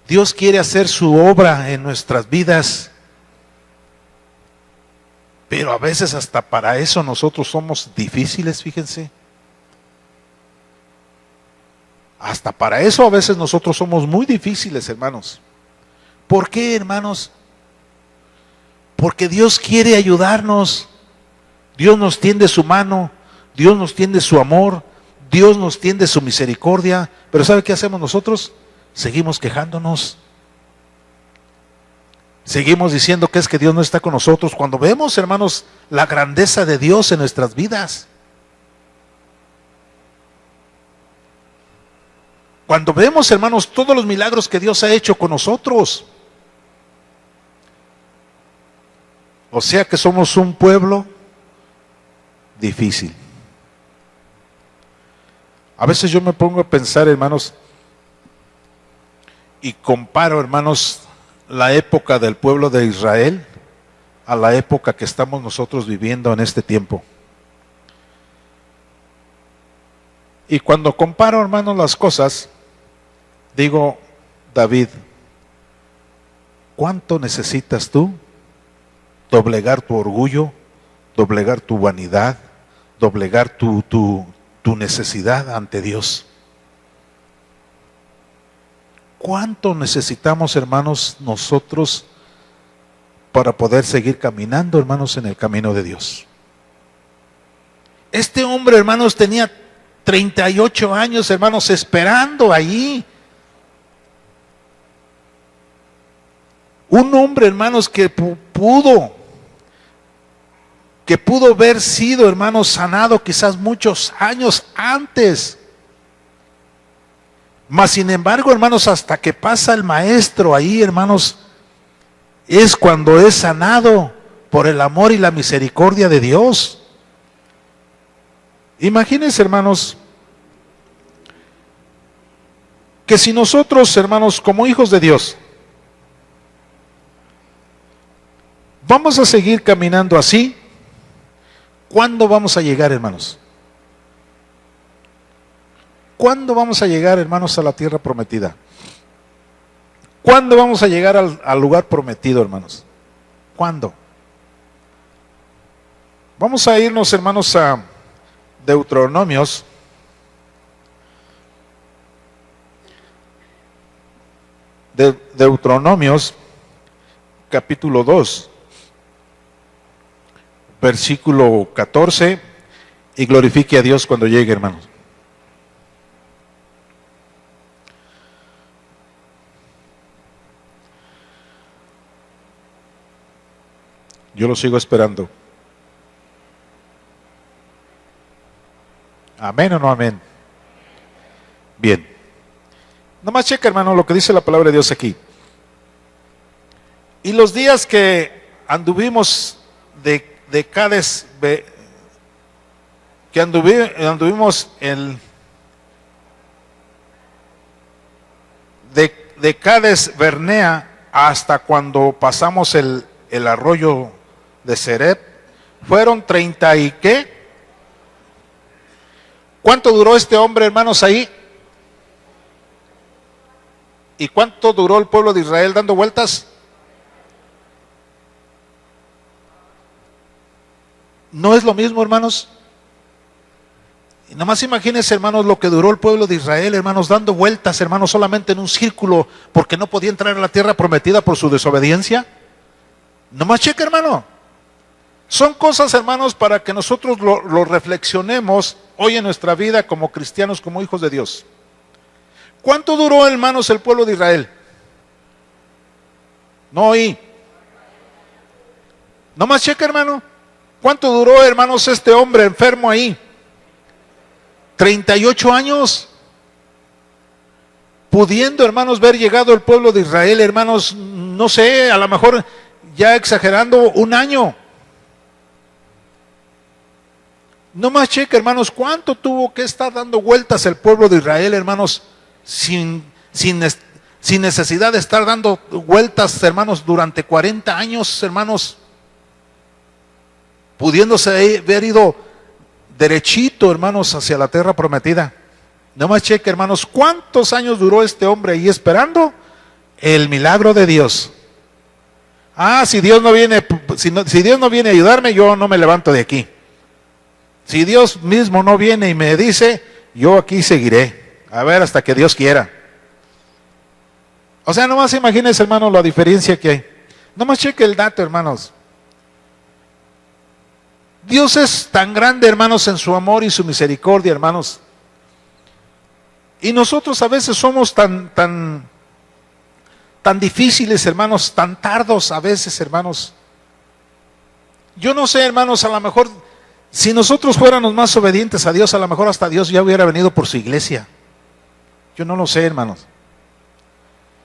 Dios quiere hacer su obra en nuestras vidas. Pero a veces hasta para eso nosotros somos difíciles, fíjense. Hasta para eso a veces nosotros somos muy difíciles, hermanos. ¿Por qué, hermanos? Porque Dios quiere ayudarnos. Dios nos tiende su mano, Dios nos tiende su amor, Dios nos tiende su misericordia. Pero ¿sabe qué hacemos nosotros? Seguimos quejándonos. Seguimos diciendo que es que Dios no está con nosotros, cuando vemos, hermanos, la grandeza de Dios en nuestras vidas. Cuando vemos, hermanos, todos los milagros que Dios ha hecho con nosotros. O sea que somos un pueblo difícil. A veces yo me pongo a pensar, hermanos, y comparo, hermanos, la época del pueblo de Israel a la época que estamos nosotros viviendo en este tiempo. Y cuando comparo, hermanos, las cosas, digo, David, ¿cuánto necesitas tú doblegar tu orgullo, doblegar tu vanidad, doblegar tu necesidad ante Dios? ¿Cuánto necesitamos, hermanos, nosotros para poder seguir caminando, hermanos, en el camino de Dios? Este hombre, hermanos, tenía 38 años, hermanos, esperando allí. Un hombre, hermanos, que pudo haber sido, hermanos, sanado quizás muchos años antes. Mas sin embargo, hermanos, hasta que pasa el maestro ahí, hermanos, es cuando es sanado por el amor y la misericordia de Dios. Imagínense, hermanos, que si nosotros, hermanos, como hijos de Dios, vamos a seguir caminando así, ¿cuándo vamos a llegar, hermanos? ¿Cuándo vamos a llegar, hermanos, a la tierra prometida? ¿Cuándo vamos a llegar al lugar prometido, hermanos? ¿Cuándo? Vamos a irnos, hermanos, a Deuteronomios. Deuteronomios, capítulo 2, versículo 14, y glorifique a Dios cuando llegue, hermanos. Yo lo sigo esperando. ¿Amén o no amén? Bien. Nomás checa, hermano, lo que dice la palabra de Dios aquí. Y los días que anduvimos de Cades, que anduvimos de Cades Bernea hasta cuando pasamos el arroyo de Serep, fueron 30 y ¿qué? ¿Cuánto duró este hombre, hermanos, ahí? ¿Y cuánto duró el pueblo de Israel dando vueltas? ¿No es lo mismo, hermanos? Y nada más imagínense, hermanos, lo que duró el pueblo de Israel, hermanos, dando vueltas, hermanos, solamente en un círculo, porque no podía entrar a la tierra prometida por su desobediencia. Nomás checa, hermano. Son cosas, hermanos, para que nosotros lo reflexionemos hoy en nuestra vida como cristianos, como hijos de Dios. ¿Cuánto duró, hermanos, el pueblo de Israel? No oí. Nomás checa, hermano. ¿Cuánto duró, hermanos, este hombre enfermo ahí? 38 años. Pudiendo, hermanos, ver llegado el pueblo de Israel, hermanos, no sé, a lo mejor ya exagerando, un año. No más cheque, hermanos, cuánto tuvo que estar dando vueltas el pueblo de Israel, hermanos, sin necesidad de estar dando vueltas, hermanos, durante 40 años, hermanos, pudiéndose haber ido derechito, hermanos, hacia la tierra prometida. No más cheque, hermanos, cuántos años duró este hombre ahí esperando el milagro de Dios. Ah, si Dios no viene, si Dios no viene a ayudarme, yo no me levanto de aquí. Si Dios mismo no viene y me dice, yo aquí seguiré, a ver hasta que Dios quiera. O sea, nomás imagínense, hermanos, la diferencia que hay. Nomás cheque el dato, hermanos. Dios es tan grande, hermanos, en su amor y su misericordia, hermanos. Y nosotros a veces somos tan difíciles, hermanos, tan tardos a veces, hermanos. Yo no sé, hermanos, a lo mejor si nosotros fuéramos más obedientes a Dios, a lo mejor hasta Dios ya hubiera venido por su iglesia. Yo no lo sé, hermanos.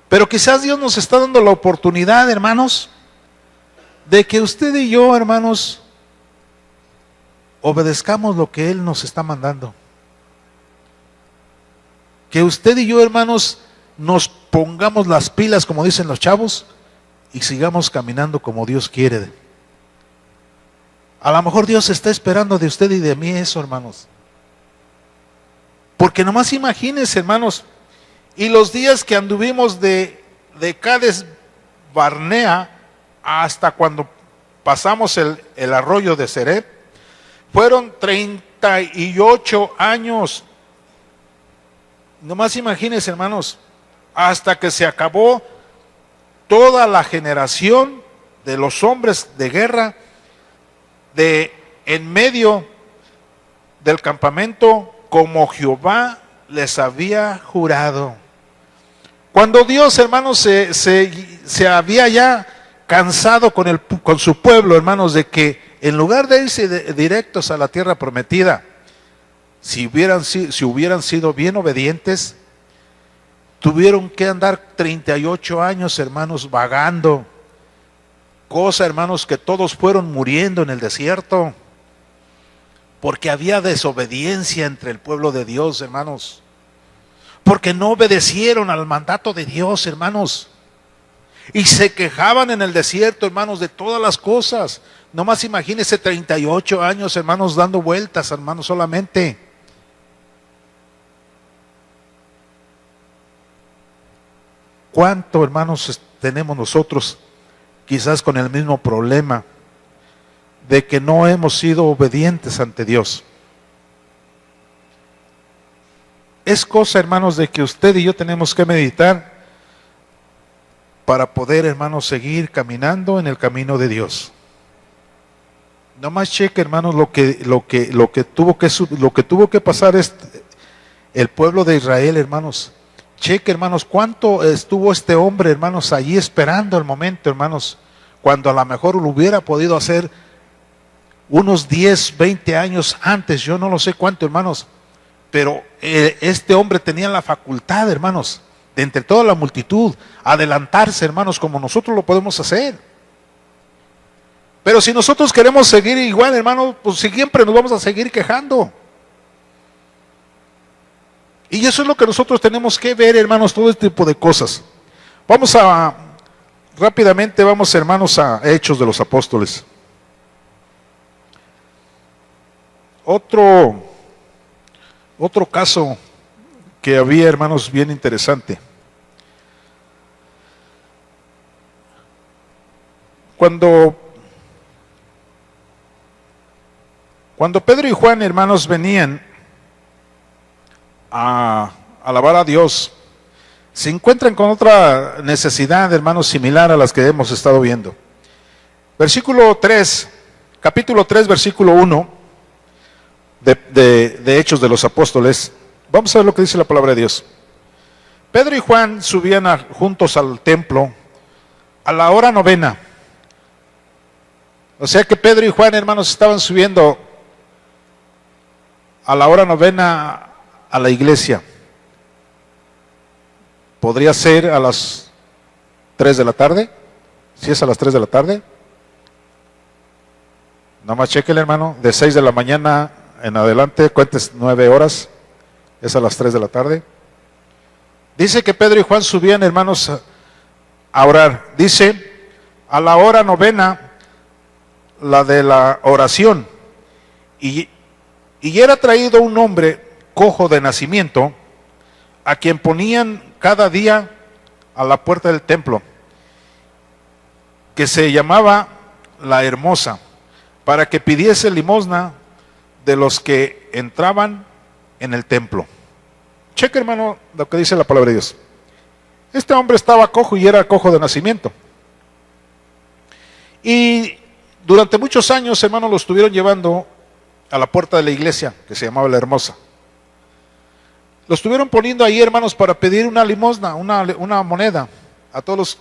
Pero quizás Dios nos está dando la oportunidad, hermanos, de que usted y yo, hermanos, obedezcamos lo que Él nos está mandando. Que usted y yo, hermanos, nos pongamos las pilas, como dicen los chavos, y sigamos caminando como Dios quiere. A lo mejor Dios está esperando de usted y de mí eso, hermanos. Porque nomás imagínense, hermanos, y los días que anduvimos de Cades Barnea hasta cuando pasamos el arroyo de Serep, fueron 38 años. Nomás imagínense, hermanos, hasta que se acabó toda la generación de los hombres de guerra en medio del campamento, como Jehová les había jurado. Cuando Dios, hermanos, se había ya cansado con su pueblo, hermanos, de que en lugar de irse directos a la tierra prometida, si hubieran sido bien obedientes, tuvieron que andar 38 años, hermanos, vagando. Cosa, hermanos, que todos fueron muriendo en el desierto, porque había desobediencia entre el pueblo de Dios, hermanos, porque no obedecieron al mandato de Dios, hermanos, y se quejaban en el desierto, hermanos, de todas las cosas. Nomás imagínense 38 años, hermanos, dando vueltas, hermanos, solamente. ¿Cuánto, hermanos, tenemos nosotros quizás con el mismo problema de que no hemos sido obedientes ante Dios? Es cosa, hermanos, de que usted y yo tenemos que meditar para poder, hermanos, seguir caminando en el camino de Dios. No más cheque, hermanos, lo que tuvo que pasar el pueblo de Israel, hermanos. Cheque, hermanos, cuánto estuvo este hombre, hermanos, allí esperando el momento, hermanos, cuando a lo mejor lo hubiera podido hacer unos 10, 20 años antes, yo no lo sé cuánto, hermanos, pero este hombre tenía la facultad, hermanos, de entre toda la multitud, adelantarse, hermanos, como nosotros lo podemos hacer. Pero si nosotros queremos seguir igual, hermanos, pues siempre nos vamos a seguir quejando. Y eso es lo que nosotros tenemos que ver, hermanos, todo este tipo de cosas. Rápidamente vamos, hermanos, a Hechos de los Apóstoles. Otro caso que había, hermanos, bien interesante. Cuando Pedro y Juan, hermanos, venían a alabar a Dios, se encuentran con otra necesidad, hermanos, similar a las que hemos estado viendo. Capítulo 3, versículo 1 de Hechos de los Apóstoles. Vamos a ver lo que dice la palabra de Dios. Pedro y Juan subían juntos al templo a la hora novena. O sea que Pedro y Juan, hermanos, estaban subiendo a la hora novena a la iglesia. Podría ser a las 3 de la tarde. Si es a las 3 de la tarde, nada más chequele, hermano, de 6 de la mañana en adelante, cuentes 9 horas, es a las 3 de la tarde. Dice que Pedro y Juan subían, hermanos, a orar. Dice, a la hora novena, la de la oración, y era traído un hombre cojo de nacimiento, a quien ponían cada día a la puerta del templo, que se llamaba la Hermosa, para que pidiese limosna de los que entraban en el templo. Cheque, hermano, lo que dice la palabra de Dios. Este hombre estaba cojo y era cojo de nacimiento. Y durante muchos años, hermano, lo estuvieron llevando a la puerta de la iglesia, que se llamaba la Hermosa. Lo estuvieron poniendo ahí, hermanos, para pedir una limosna, una moneda a todos los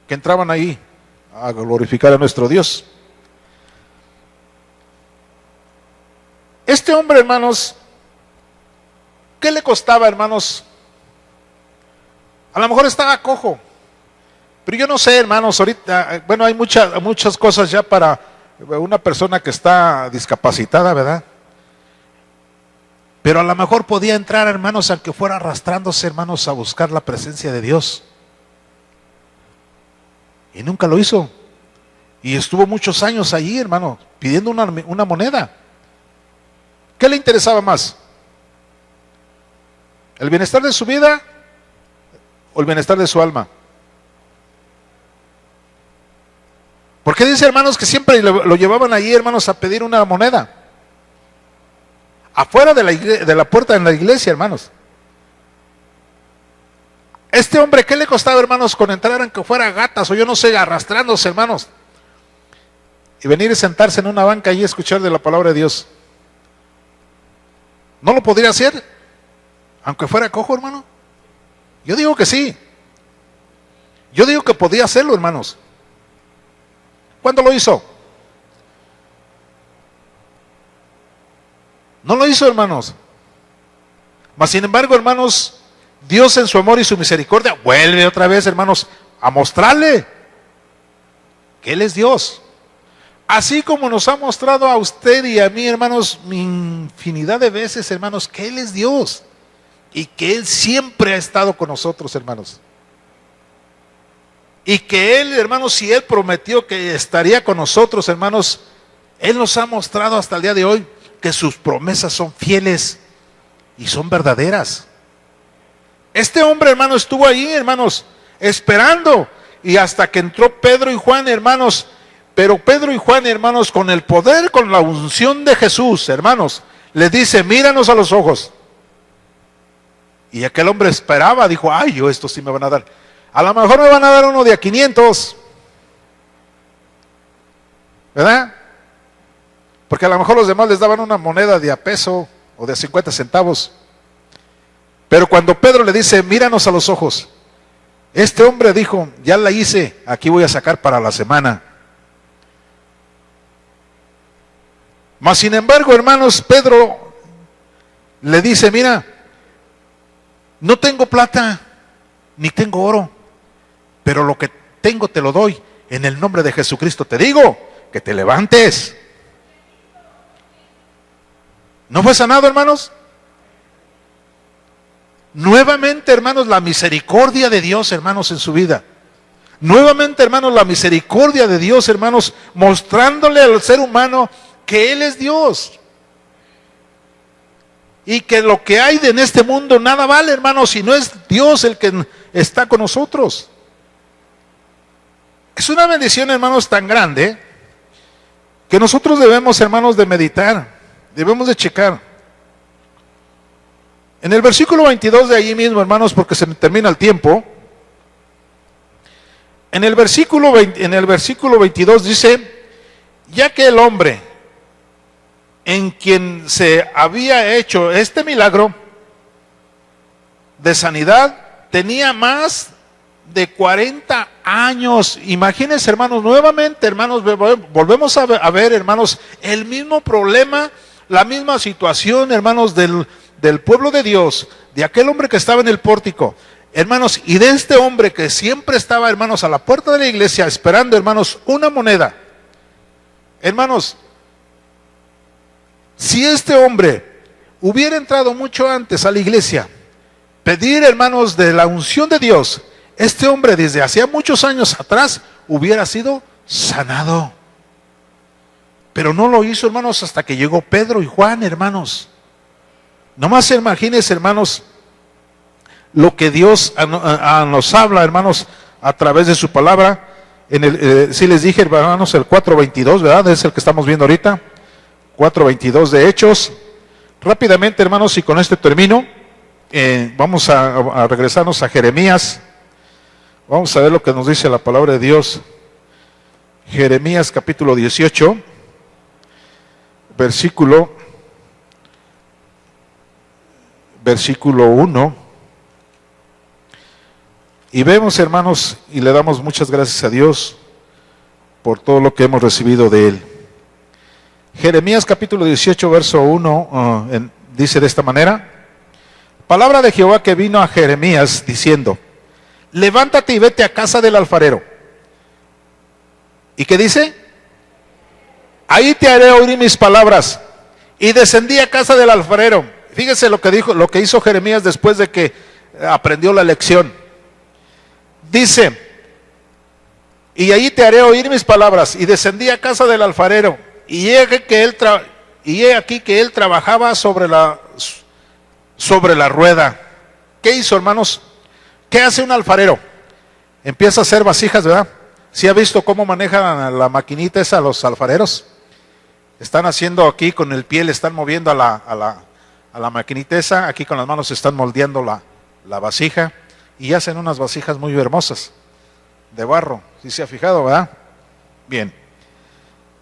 que entraban ahí a glorificar a nuestro Dios. Este hombre, hermanos, ¿qué le costaba, hermanos? A lo mejor estaba cojo, pero yo no sé, hermanos, ahorita, bueno, hay muchas cosas ya para una persona que está discapacitada, ¿verdad? Pero a lo mejor podía entrar, hermanos, aunque fuera arrastrándose, hermanos, a buscar la presencia de Dios. Y nunca lo hizo. Y estuvo muchos años allí, hermano, pidiendo una moneda. ¿Qué le interesaba más? ¿El bienestar de su vida o el bienestar de su alma? Porque dice, hermanos, que siempre lo llevaban allí, hermanos, a pedir una moneda. Afuera de la puerta de la iglesia, hermanos. Este hombre, ¿qué le costaba, hermanos, con entrar aunque fuera gatas o yo no sé, arrastrándose, hermanos? Y venir y sentarse en una banca y escuchar de la palabra de Dios. ¿No lo podría hacer? Aunque fuera cojo, hermano. Yo digo que sí. Yo digo que podía hacerlo, hermanos. ¿Cuándo lo hizo? No lo hizo, hermanos. Mas sin embargo, hermanos, Dios en su amor y su misericordia vuelve otra vez, hermanos, a mostrarle que Él es Dios. Así como nos ha mostrado a usted y a mí, hermanos, infinidad de veces, hermanos, que Él es Dios y que Él siempre ha estado con nosotros, hermanos. Y que Él, hermanos, si Él prometió que estaría con nosotros, hermanos, Él nos ha mostrado hasta el día de hoy que sus promesas son fieles y son verdaderas. Este hombre, hermano, estuvo ahí, hermanos, esperando, y hasta que entró Pedro y Juan, hermanos. Pero Pedro y Juan, hermanos, con el poder, con la unción de Jesús, hermanos, les dice, míranos a los ojos. Y aquel hombre esperaba, dijo, ay, yo esto sí me van a dar. A lo mejor me van a dar uno de a 500. ¿Verdad? Porque a lo mejor los demás les daban una moneda de a peso o de 50 centavos. Pero cuando Pedro le dice, míranos a los ojos, este hombre dijo, ya la hice, aquí voy a sacar para la semana. Mas sin embargo, hermanos, Pedro le dice, mira, no tengo plata, ni tengo oro, pero lo que tengo te lo doy. En el nombre de Jesucristo te digo, que te levantes. ¿No fue sanado, hermanos? Nuevamente, hermanos, la misericordia de Dios, hermanos, en su vida. Nuevamente, hermanos, la misericordia de Dios, hermanos, mostrándole al ser humano que Él es Dios. Y que lo que hay en este mundo nada vale, hermanos, si no es Dios el que está con nosotros. Es una bendición, hermanos, tan grande que nosotros debemos, hermanos, de meditar, debemos de checar. En el versículo 22 de allí mismo, hermanos, porque se me termina el tiempo, en el versículo 22 dice, ya que el hombre en quien se había hecho este milagro de sanidad tenía más de 40 años. Imagínense, hermanos, nuevamente, hermanos, volvemos a ver, hermanos, el mismo problema, la misma situación, hermanos, del pueblo de Dios, de aquel hombre que estaba en el pórtico, hermanos, y de este hombre que siempre estaba, hermanos, a la puerta de la iglesia esperando, hermanos, una moneda. Hermanos, si este hombre hubiera entrado mucho antes a la iglesia, pedir, hermanos, de la unción de Dios, este hombre desde hacía muchos años atrás hubiera sido sanado. Pero no lo hizo, hermanos, hasta que llegó Pedro y Juan, hermanos. Nomás imagínense, hermanos, lo que Dios nos habla, hermanos, a través de su palabra. Si les dije, hermanos, el 4:22, ¿verdad? Es el que estamos viendo ahorita. 4:22 de Hechos. Rápidamente, hermanos, y con esto termino. Vamos a regresarnos a Jeremías. Vamos a ver lo que nos dice la palabra de Dios. Jeremías capítulo 18, versículo 1. Y vemos, hermanos, y le damos muchas gracias a Dios por todo lo que hemos recibido de Él. Jeremías capítulo 18, verso 1, dice de esta manera: palabra de Jehová que vino a Jeremías diciendo, levántate y vete a casa del alfarero. ¿Y qué dice? Ahí te haré oír mis palabras. Y descendí a casa del alfarero. Fíjese lo que dijo, lo que hizo Jeremías después de que aprendió la lección. Dice, y ahí te haré oír mis palabras. Y descendí a casa del alfarero. Y he aquí que él trabajaba sobre la rueda. ¿Qué hizo, hermanos? ¿Qué hace un alfarero? Empieza a hacer vasijas, ¿verdad? ¿Sí ha visto cómo manejan la maquinita esa los alfareros? Están haciendo aquí con el pie, le están moviendo a la maquinita esa, aquí con las manos están moldeando la vasija y hacen unas vasijas muy hermosas de barro. ¿Sí se ha fijado, verdad? Bien.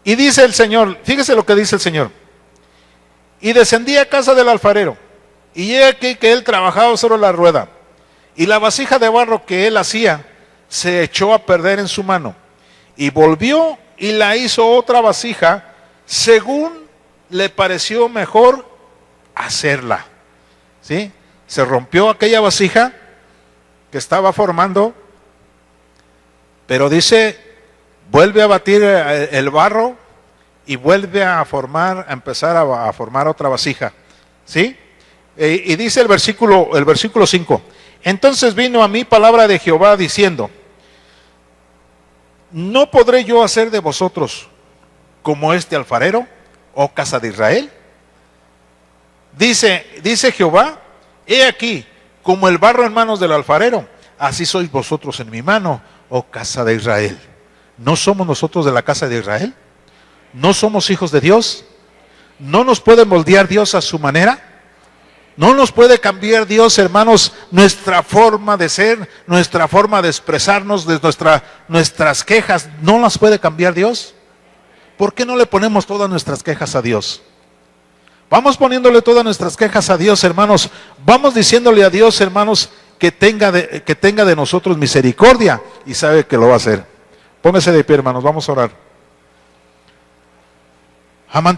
Y dice el Señor, fíjese lo que dice el Señor. Y descendí a casa del alfarero, y he aquí que él trabajaba sobre la rueda, y la vasija de barro que él hacía se echó a perder en su mano, y volvió y la hizo otra vasija, según le pareció mejor hacerla. ¿Sí? se rompió aquella vasija que estaba formando, pero dice, vuelve a batir el barro y vuelve a formar, a empezar a formar otra vasija, ¿sí? Y dice el versículo 5, entonces vino a mí palabra de Jehová diciendo, ¿no podré yo hacer de vosotros como este alfarero, oh casa de Israel? Dice Jehová, he aquí, como el barro en manos del alfarero, así sois vosotros en mi mano, oh casa de Israel. ¿No somos nosotros de la casa de Israel? ¿No somos hijos de Dios? ¿No nos puede moldear Dios a su manera? ¿No nos puede cambiar Dios, hermanos, nuestra forma de ser, nuestra forma de expresarnos, de nuestras quejas? ¿No las puede cambiar Dios? ¿Por qué no le ponemos todas nuestras quejas a Dios? Vamos poniéndole todas nuestras quejas a Dios, hermanos. Vamos diciéndole a Dios, hermanos, que tenga de nosotros misericordia, y sabe que lo va a hacer. Póngase de pie, hermanos, vamos a orar. Amantísimo